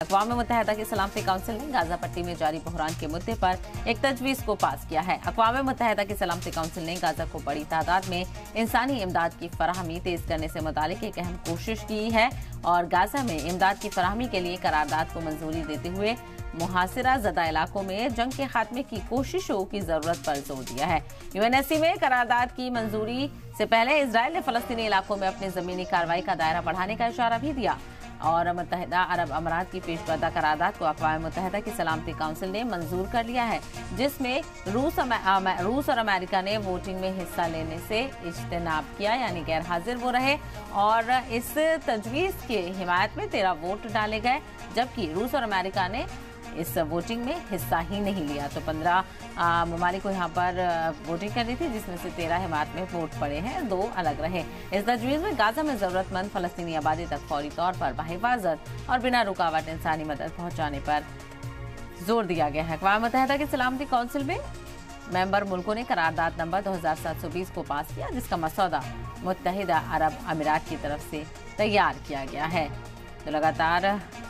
अक़वाम मुत्तहिदा की सलामती काउंसिल ने गाजा पट्टी में जारी बहरान के मुद्दे पर एक तजवीज़ को पास किया है। अक़वाम मुत्तहिदा की सलामती काउंसिल ने गाजा को बड़ी तादाद में इंसानी इमदाद की फराहमी तेज करने से मुतालिक एक अहम कोशिश की है और गाजा में इमदाद की फराहमी के लिए करारदाद को मंजूरी देते हुए मुहासिरा ज़दा इलाकों में जंग के खात्मे की कोशिशों की जरूरत पर जोर दिया है। यूएनएससी में करारदाद की मंजूरी से पहले इजराइल ने फलस्तीनी इलाकों में अपनी जमीनी कार्रवाई का दायरा बढ़ाने का इशारा भी दिया और मुत्तहिदा अरब अमारात की पेशकर्दा करारदाद को अक़वाम मुत्तहिदा की सलामती काउंसिल ने मंजूर कर लिया है, जिसमें रूस और अमेरिका ने वोटिंग में हिस्सा लेने से इज्तनाब किया, यानी गैर हाजिर वो रहे और इस तजवीज़ के हिमायत में 13 वोट डाले गए, जबकि रूस और अमेरिका ने इस वोटिंग में हिस्सा ही नहीं लिया। तो 15 ममालिक को यहाँ पर वोटिंग करनी थी, जिसमें से 13 हिमायत में वोट पड़े हैं, 2 अलग रहे। इस तजवीज़ में गाजा में ज़रूरतमंद फ़लस्तीनी आबादी तक फौरी तौर पर बहिफाज़त और बिना रुकावट इंसानी मदद पहुँचाने पर जोर दिया गया है। अक़वाम मुत्तहिदा की सलामती काउंसिल में मेंबर मुल्कों ने करारदाद नंबर 2720 को पास किया, जिसका मसौदा मुत्तहिदा अरब अमीरात की तरफ से तैयार किया गया है। तो लगातार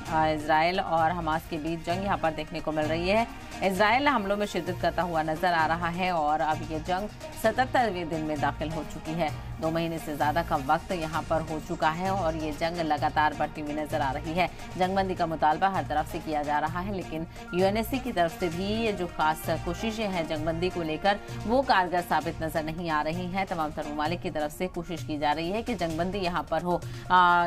इजराइल और हमास के बीच जंग यहाँ पर देखने को मिल रही है। इजराइल हमलों में शिद्दत करता हुआ नजर आ रहा है और अब ये जंग 77वें दिन में दाखिल हो चुकी है। 2 महीने से ज़्यादा का वक्त यहाँ पर हो चुका है और ये जंग लगातार बढ़ती हुई नजर आ रही है। जंगबंदी का मुतालबा हर तरफ से किया जा रहा है, लेकिन यूएनएससी की तरफ से भी ये जो खास कोशिशें हैं जंगबंदी को लेकर वो कारगर साबित नजर नहीं आ रही हैं। तमाम तर ममालिक की तरफ से कोशिश की जा रही है कि जंगबंदी यहाँ पर हो।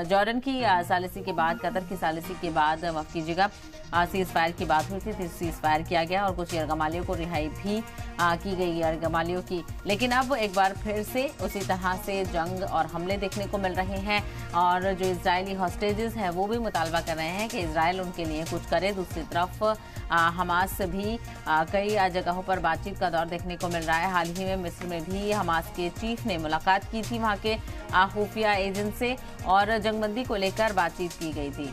जॉर्डन की सालिसी के बाद, कतर की सालिसी के बाद, माफ कीजिएगा, सीज फायर की बात हुई थी, सीज फायर किया गया और कुछ यरगमालियों को रिहाई भी की गई यरगमालियों की, लेकिन अब एक बार फिर से उसी तरह से जंग और हमले देखने को मिल रहे हैं और जो इजरायली हॉस्टेजेस हैं वो भी मुतालबा कर रहे हैं कि इजराइल उनके लिए कुछ करे। दूसरी तरफ हमास भी कई जगहों पर बातचीत का दौर देखने को मिल रहा है। हाल ही में मिस्र में भी हमास के चीफ ने मुलाकात की थी वहाँ के खुफिया एजेंट से और जंगबंदी को लेकर बातचीत की गई थी।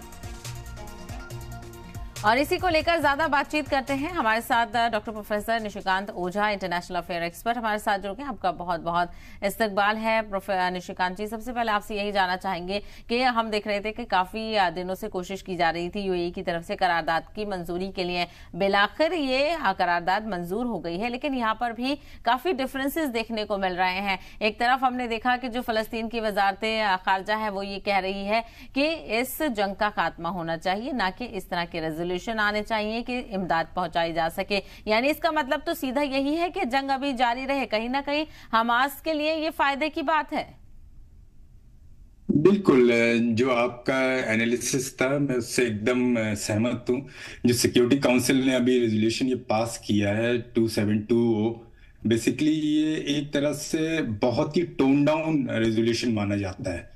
और इसी को लेकर ज्यादा बातचीत करते हैं। हमारे साथ डॉक्टर प्रोफेसर निशिकांत ओझा, इंटरनेशनल अफेयर एक्सपर्ट, हमारे साथ जुड़ गए। आपका बहुत बहुत इस्तकबाल है प्रोफेसर निशिकांत जी। सबसे पहले आपसे यही जानना चाहेंगे कि हम देख रहे थे कि काफी दिनों से कोशिश की जा रही थी यूएई की तरफ से करारदाद की मंजूरी के लिए, बिलाखिर ये करारदाद मंजूर हो गई है, लेकिन यहाँ पर भी काफी डिफरेंसेस देखने को मिल रहे हैं। एक तरफ हमने देखा कि जो फलस्तीन की वजारत खारजा है वो ये कह रही है कि इस जंग का खात्मा होना चाहिए, ना कि इस तरह के रेजोल्यूशन आने चाहिए कि इमदाद पहुंचाई जा सके। यानी इसका मतलब तो सीधा यही है कि जंग अभी जारी रहे। कहीं ना कहीं हमास के लिए ये फायदे की बात है। बिल्कुल, जो आपका एनालिसिस था मैं उससे एकदम सहमत हूँ। जो सिक्योरिटी काउंसिल ने अभी रेजोल्यूशन ये पास किया है 2720, बेसिकली ये एक तरह से बहुत ही टोन डाउन रेजोल्यूशन माना जाता है।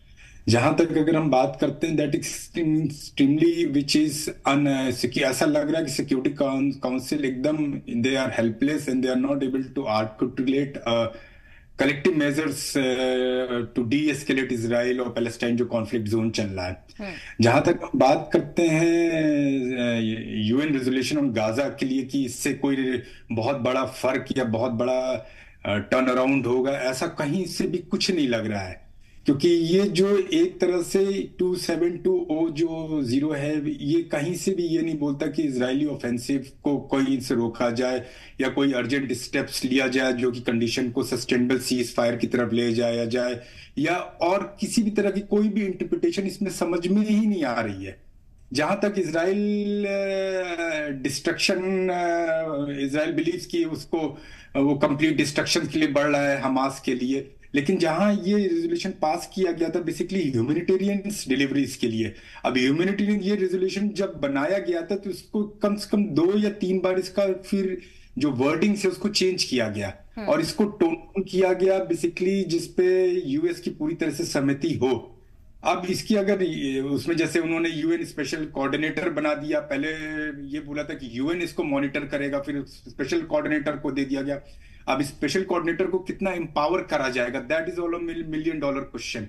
जहां तक अगर हम बात करते हैं दैट एक्सट्रीमली विच इज ऐसा लग रहा है कि सिक्योरिटी काउंसिल एकदम they are helpless and they are not able to articulate collective measures to deescalate Israel और पैलेस्टाइन जो कॉन्फ्लिक्ट जोन चल रहा है। जहां तक हम बात करते हैं यूएन रेजोल्यूशन ऑन गाजा के लिए कि इससे कोई बहुत बड़ा फर्क या बहुत बड़ा टर्न अराउंड होगा, ऐसा कहीं से भी कुछ नहीं लग रहा है, क्योंकि ये जो एक तरह से 2720 जो जीरो है ये कहीं से भी ये नहीं बोलता कि इजरायली ऑफेंसिव को कोई से रोका जाए या कोई अर्जेंट स्टेप्स लिया जाए जो कि कंडीशन को सस्टेनेबल सीज फायर की तरफ ले जाया जाए, या और किसी भी तरह की कोई भी इंटरप्रिटेशन इसमें समझ में ही नहीं आ रही है। जहां तक इजराइल डिस्ट्रक्शन, इजराइल बिलीव्स कि उसको वो कंप्लीट डिस्ट्रक्शन के लिए बढ़ रहा है हमास के लिए, लेकिन जहां ये रेजोल्यूशन पास किया गया था बेसिकली ह्यूमैनिटेरियन डिलीवरीज के लिए। अब ह्यूमैनिटेरियन ये रेजोल्यूशन जब बनाया गया था तो इसको कम से कम 2 या 3 बार इसका फिर जो वर्डिंग से उसको चेंज किया गया और इसको टोन किया गया बेसिकली जिसपे यूएस की पूरी तरह से सहमति हो। अब इसकी अगर उसमें जैसे उन्होंने यूएन स्पेशल कोऑर्डिनेटर बना दिया, पहले ये बोला था कि यूएन इसको मॉनिटर करेगा, फिर स्पेशल कोऑर्डिनेटर को दे दिया गया। अब स्पेशल कोऑर्डिनेटर को कितना एम्पावर करा जाएगा, that is all $1 million question.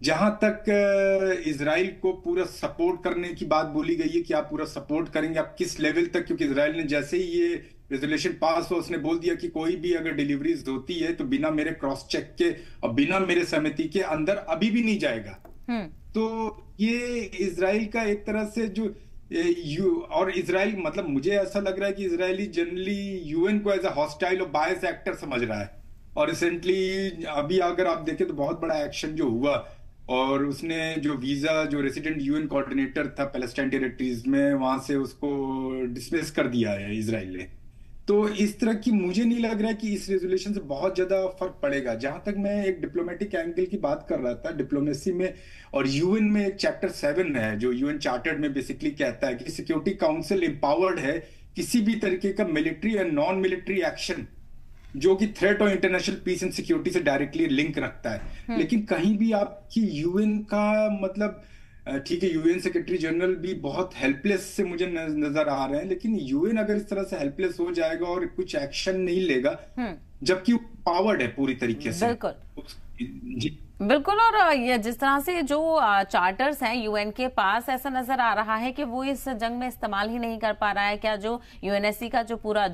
जहां तक इजराइल को पूरा सपोर्ट करने की बात बोली गई है कि आप पूरा सपोर्ट करेंगे, आप किस लेवल तक, क्योंकि इजराइल ने जैसे ही ये रेजोल्यूशन पास हुआ उसने बोल दिया कि कोई भी अगर डिलीवरीज होती है तो बिना मेरे क्रॉस चेक के और बिना मेरे सहमति के अंदर अभी भी नहीं जाएगा। तो ये इजराइल का एक तरह से जो और इसराइल, मतलब मुझे ऐसा लग रहा है कि इसराइली जनरली यूएन को एज अ हॉस्टाइल और बायस एक्टर समझ रहा है। और रिसेंटली अभी अगर आप देखें तो बहुत बड़ा एक्शन जो हुआ, और उसने जो वीजा, जो रेसिडेंट यूएन कोऑर्डिनेटर था पैलेस्टाइन टेरिटरीज में, वहां से उसको डिसमिस कर दिया है इसराइल ने। तो इस तरह की मुझे नहीं लग रहा है कि इस रेजोल्यूशन से बहुत ज्यादा फर्क पड़ेगा। जहां तक मैं एक डिप्लोमेटिक एंगल की बात कर रहा था, डिप्लोमेसी में और यूएन में एक चैप्टर 7 है जो यूएन चार्टर्ड में बेसिकली कहता है कि सिक्योरिटी काउंसिल एम्पावर्ड है किसी भी तरीके का military and non military action जो कि थ्रेट और इंटरनेशनल पीस एंड सिक्योरिटी से डायरेक्टली लिंक रखता है। हम्म। लेकिन कहीं भी आपकी यूएन का मतलब, ठीक है, यूएन सेक्रेटरी जनरल भी बहुत हेल्पलेस से मुझे नजर आ रहे हैं, लेकिन यूएन अगर इस तरह से हेल्पलेस हो जाएगा और कुछ एक्शन नहीं लेगा, हम्म। जबकि वो पावर्ड है पूरी तरीके से। बिल्कुल। जी। बिल्कुल। और ये जिस तरह से जो चार्टर्स हैं यूएन के पास, ऐसा नजर आ रहा है कि वो इस जंग में इस्तेमाल ही नहीं कर पा रहा है। क्या जो यूएनएससी का जो पूरा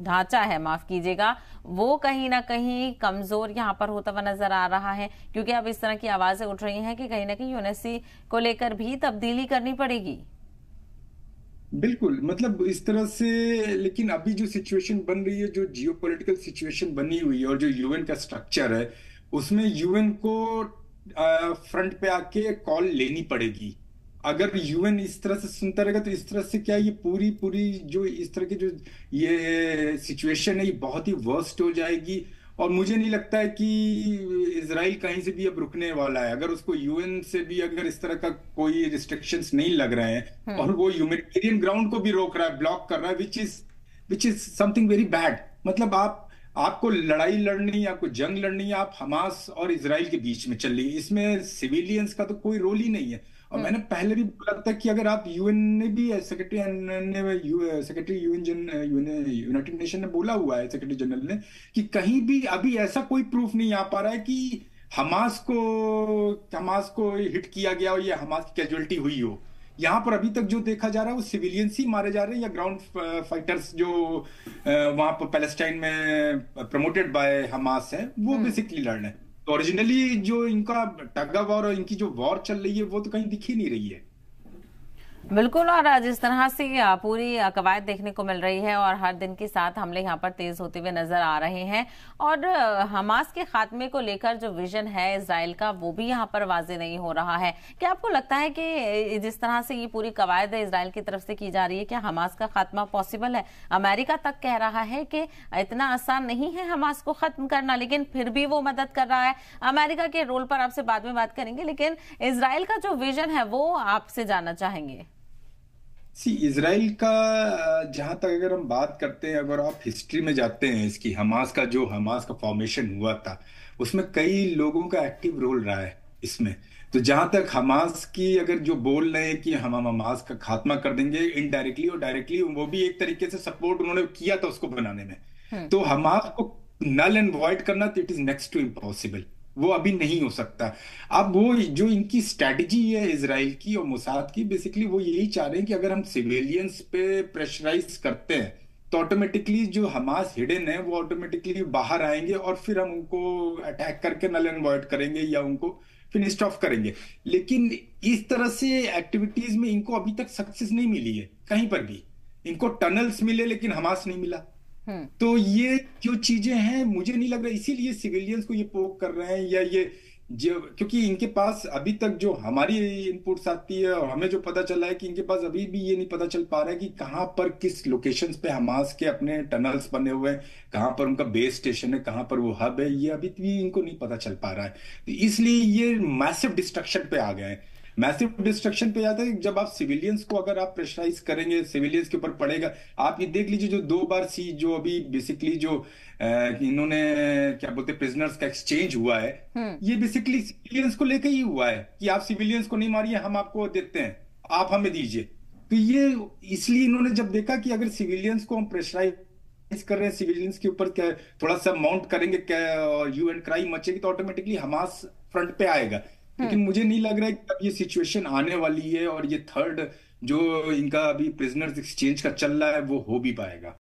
ढांचा है, माफ कीजिएगा, वो कहीं ना कहीं कमजोर यहाँ पर होता हुआ नजर आ रहा है, क्योंकि अब इस तरह की आवाजें उठ रही हैं कि कहीं ना कहीं यूएनएससी को लेकर भी तब्दीली करनी पड़ेगी। बिल्कुल, मतलब इस तरह से। लेकिन अभी जो सिचुएशन बन रही है, जो जियोपॉलिटिकल सिचुएशन बनी हुई है और जो यूएन का स्ट्रक्चर है, उसमें यूएन को फ्रंट पे आके कॉल लेनी पड़ेगी। अगर यूएन इस तरह से सुनता रहेगा तो इस तरह से क्या, ये पूरी पूरी जो इस तरह की जो ये सिचुएशन है, ये बहुत ही वर्स्ट हो जाएगी। और मुझे नहीं लगता है कि इसराइल कहीं से भी अब रुकने वाला है। अगर उसको यूएन से भी अगर इस तरह का कोई रिस्ट्रिक्शंस नहीं लग रहे हैं हम्म। और वो ह्यूमैनिटेरियन ग्राउंड को भी रोक रहा है, ब्लॉक कर रहा है, which is something very bad. मतलब आपको लड़ाई लड़नी, आपको जंग लड़नी है, आप हमास और इसराइल के बीच में चल रही है, इसमें सिविलियंस का तो कोई रोल ही नहीं है। और हम्म। मैंने पहले भी बोला था कि अगर आप यूएन ने भी, सेक्रेटरी यूनाइटेड नेशन ने बोला हुआ है, सेक्रेटरी जनरल ने, कि कहीं भी अभी ऐसा कोई प्रूफ नहीं आ पा रहा है कि हमास को हमास को हिट किया गया हो या हमास की कैजुअलिटी हुई हो। यहाँ पर अभी तक जो देखा जा रहा है वो सिविलियंस ही मारे जा रहे हैं, या ग्राउंड फाइटर्स जो वहां पर पैलेस्टाइन में प्रमोटेड बाय हमास है, वो हम्म। बेसिकली लड़ रहे हैं। तो ओरिजिनली जो इनका टग ऑफ वॉर और इनकी जो वॉर चल रही है वो तो कहीं दिख ही नहीं रही है। बिल्कुल। और जिस तरह से पूरी कवायद देखने को मिल रही है और हर दिन के साथ हमले यहाँ पर तेज होते हुए नजर आ रहे हैं, और हमास के खात्मे को लेकर जो विजन है इसराइल का, वो भी यहाँ पर वाजे नहीं हो रहा है। क्या आपको लगता है कि जिस तरह से ये पूरी कवायद इसराइल की तरफ से की जा रही है, क्या हमास का खात्मा पॉसिबल है? अमेरिका तक कह रहा है कि इतना आसान नहीं है हमास को खत्म करना, लेकिन फिर भी वो मदद कर रहा है। अमेरिका के रोल पर आपसे बाद में बात करेंगे, लेकिन इसराइल का जो विजन है वो आपसे जानना चाहेंगे। इसराइल का जहां तक अगर हम बात करते हैं, अगर आप हिस्ट्री में जाते हैं इसकी, हमास का फॉर्मेशन हुआ था, उसमें कई लोगों का एक्टिव रोल रहा है इसमें। तो जहां तक हमास की अगर जो बोल रहे हैं कि हम हमास का खात्मा कर देंगे, इनडायरेक्टली और डायरेक्टली वो भी एक तरीके से सपोर्ट उन्होंने किया था उसको बनाने में। हम्म। तो हमास को नल एंड वॉइड करना, तो it is next to impossible. वो अभी नहीं हो सकता। अब वो जो इनकी स्ट्रैटेजी है इसराइल की और मोसाद की, बेसिकली वो यही चाह रहे हैं कि अगर हम सिविलियंस पे प्रेशराइज करते हैं तो ऑटोमेटिकली जो हमास हिडन है वो ऑटोमेटिकली बाहर आएंगे और फिर हम उनको अटैक करके नल एंड वॉइड करेंगे या उनको फिनिश ऑफ करेंगे। लेकिन इस तरह से एक्टिविटीज में इनको अभी तक सक्सेस नहीं मिली है कहीं पर भी। इनको टनल्स मिले लेकिन हमास नहीं मिला। हम्म। तो ये जो चीजें हैं, मुझे नहीं लग रहा इसीलिए सिविलियंस को ये पोक कर रहे हैं, या ये जो, क्योंकि इनके पास अभी तक जो हमारी इनपुट्स आती है और हमें जो पता चला है कि इनके पास अभी भी ये नहीं पता चल पा रहा है कि कहाँ पर किस लोकेशंस पे हमास के अपने टनल्स बने हुए हैं, कहाँ पर उनका बेस स्टेशन है, कहाँ पर वो हब है, ये अभी भी इनको नहीं पता चल पा रहा है। तो इसलिए ये मैसिव डिस्ट्रक्शन पे आ गए हैं। मैसिव डिस्ट्रक्शन पे जाता है कि जब आप सिविलियंस को अगर आप प्रेशराइज करेंगे, सिविलियंस के ऊपर पड़ेगा। आप ये देख लीजिए, जो 2 बार सी जो अभी बेसिकली जो इन्होंने क्या बोलते प्रिजनर्स का एक्सचेंज हुआ है, हम्म। ये बेसिकली सिविलियंस को लेकर ही हुआ है कि आप सिविलियंस को नहीं मारिए, हम आपको देते हैं, आप हमें दीजिए। तो ये इसलिए इन्होंने जब देखा कि अगर सिविलियंस को हम प्रेशराइज कर रहे हैं, सिविलियंस के ऊपर क्या थोड़ा सा माउंट करेंगे क्या और यू एंड क्राई मचेगी, तो ऑटोमेटिकली हमास फ्रंट पे आएगा। हम्म। लेकिन मुझे नहीं लग रहा है कि अब ये सिचुएशन आने वाली है और ये थर्ड जो इनका अभी प्रिजनर्स एक्सचेंज का चल रहा है वो हो भी पाएगा।